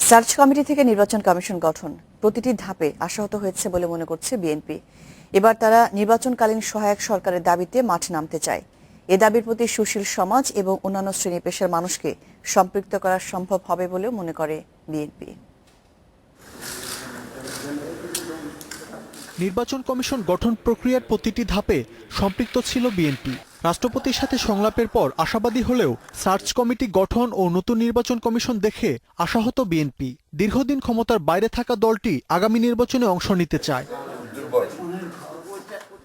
Search committee থেকে নির্বাচন commission গঠন প্রতিটি ধাপে আশাহত হয়েছে বলে মনে করছে বিএনপি। এবার তারা নির্বাচনকালীন সহায়ক সরকারের দাবিতে মাঠে নামতে চায়। এ দাবির প্রতি সুশীল সমাজ এবং অন্যান্য শ্রেণী পেশার মানুষকে সম্পৃক্ত করা সম্ভব হবে বলেও মনে করে বিএনপি। নির্বাচন কমিশন গঠন প্রক্রিয়ার প্রতিটি ধাপে সম্পৃক্ত ছিল বিএনপি। রাষ্ট্রপতির সাথে সংলাপের পর আশাবাদী হলেও সার্চ কমিটি গঠন ও নতুন নির্বাচন কমিশন দেখে আশাহত বিএনপি। দীর্ঘদিন ক্ষমতার বাইরে থাকা দলটি আগামী নির্বাচনে অংশ নিতে চায়।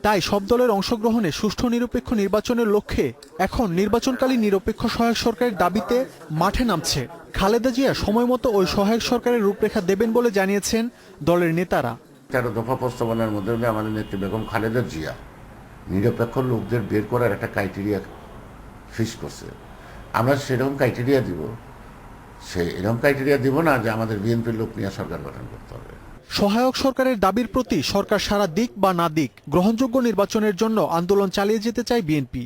তাই সব দলের অংশগ্রহণে সুষ্ঠু নিরপেক্ষ নির্বাচনের লক্ষ্যে এখন নির্বাচনকালীন নিরপেক্ষ সহায়ক সরকারের দাবিতে মাঠে নামছে। খালেদা জিয়া সময়মতো ওই সহায়ক সরকারের রূপরেখা দেবেন বলে জানিয়েছেন দলের নেতারা। 13 দফা প্রস্তাবনার মধ্যে আমাদের নেত্রী বেগম খালেদা জিয়া নিরপেক্ষ লোকদের বের করার একটা ক্রাইটেরিয়া ফিক্স করছে। আমরা সেরকম ক্রাইটেরিয়া দিব, এরকম ক্রাইটেরিয়া দিব না যে আমাদের বিএনপির লোক নিয়ে সরকার গঠন করতে হবে। সহায়ক সরকারের দাবির প্রতি সরকার সারা দিক বা না দিক গ্রহণযোগ্য নির্বাচনের জন্য আন্দোলন চালিয়ে যেতে চায় বিএনপি।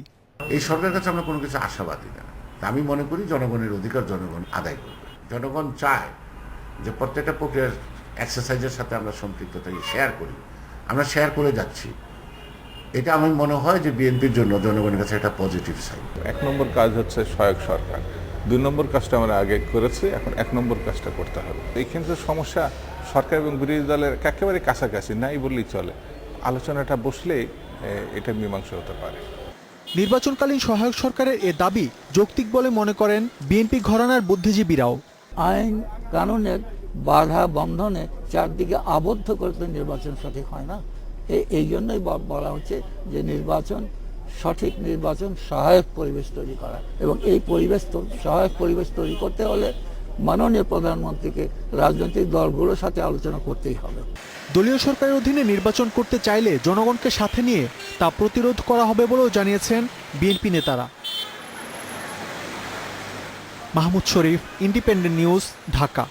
এই সরকারের কাছে আমরা কোনো কিছু আশাবাদী না। আমি মনে করি জনগণের অধিকার জনগণ আদায় করবে। জনগণ চায় যে প্রত্যেকটা প্রক্রিয়ার এক্সারসাইজের সাথে আমরা সম্পৃক্ত থাকি, শেয়ার করি। আমরা শেয়ার করে যাচ্ছি। এটা আমি মনে হয় যে বিএনপির জন্য জনগণের কাছে একটা পজিটিভ সাইন। 1 নম্বর কাজ হচ্ছে সহায়ক সরকার, 2 নম্বর কাজটা আমরা আগে করেছি, এখন 1 নম্বর কাজটা করতে হবে। এই ক্ষেত্রে সমস্যা সরকার এবং বিরোধী দলের একেবারে কাছাকাছি নাই বললেই চলে। আলোচনাটা বসলেই এটা মীমাংসা হতে পারে। নির্বাচনকালীন সহায়ক সরকারের এ দাবি যৌক্তিক বলে মনে করেন বিএনপি ঘরানার বুদ্ধিজীবীরাও। আইন কানুনের বাধা বন্ধনে চারদিকে আবদ্ধ করতে নির্বাচন সঠিক হয় না। এই জন্যই বলা হচ্ছে যে নির্বাচন সঠিক নির্বাচন সহায়ক পরিবেশ তৈরি করা, এবং এই সহায়ক পরিবেশ তৈরি করতে হলে মাননীয় প্রধানমন্ত্রীকে রাজনৈতিক দলগুলোর সাথে আলোচনা করতেই হবে। দলীয় সরকারের অধীনে নির্বাচন করতে চাইলে জনগণকে সাথে নিয়ে তা প্রতিরোধ করা হবে বলেও জানিয়েছেন বিএনপি নেতারা। মাহমুদ শরীফ, ইন্ডিপেন্ডেন্ট নিউজ, ঢাকা।